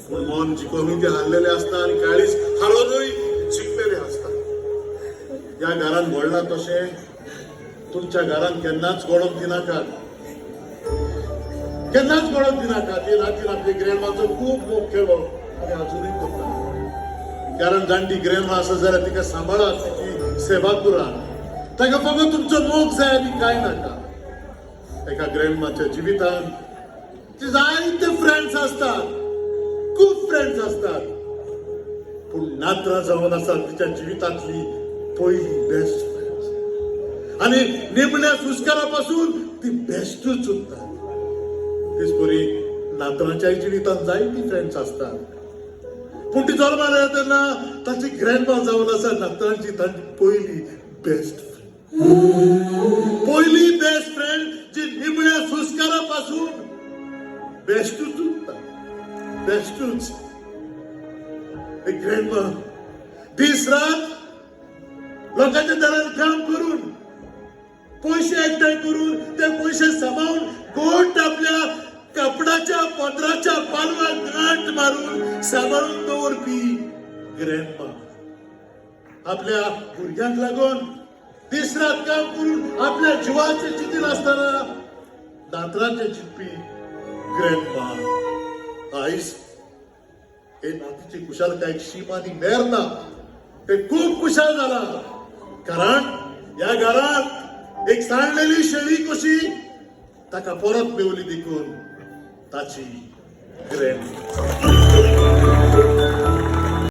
मन जिखून ते हरलेले असतात आणि काळीच हारोनूय जिखलेले असतात. या घरान घडला तशे तुमच्या घरान केन्नाच घडोवंक दिनाका, केन्नाच घडोवंक दिनाका. ते रातीन आपल्या ग्रँडमाचो खूप मोग केलो आणि अजूनही करता. कारण जाणटी ग्रँडमा आसा जाल्यार तिका सांबाळात, तिची सेवा करात. ताका फकत तुमचो मोग जाय आनी कांय नाका. एका ग्रँडमाच्या जिवितान ते जायते फ्रेंड्स असतात, खूप फ्रेंड्स असतात, पण नात्रा जावन आसात तिच्या जिवितांतली पहिली बेस्ट फ्रेंड्स. आणि निमण्या सुस्कारापासून ती बेस्टच उरतात. तेच परी नातरांच्या जिवितांत जायती फ्रेंड्स असतात, पण ती जल्माला येतना ताची ग्रँडमा जावन आसा नातरांची ताची पहिली बेस्ट फ्रेंड. पहिली बेस्ट फ्रेंड जी निमण्या सुस्कारापासून बेस्टूच उरता, बेस्टूच. एक ग्रँडमा दीस रात लोकांच्या दारात काम करून पैसे एकठांय करून ते पैसे सांभाळून गोट आपल्या कपडाच्या पदराच्या पालवाक गांठ मारून सांभाळून दवरपी ग्रँडमा. आपल्या भुरग्यांक लागून दीस रात काम करून आपल्या जिवाचे चिंतीन असताना दांतराचे चिंतपी ग्रँडमा. आयज हे नातीची कुशालकायेक शीमानी मेर ना, ते खूप कुशाल जाला. कारण या घरात एक सांडलेली शेळी कशी ताका परत मेवली देखून ताची ग्रँडमा.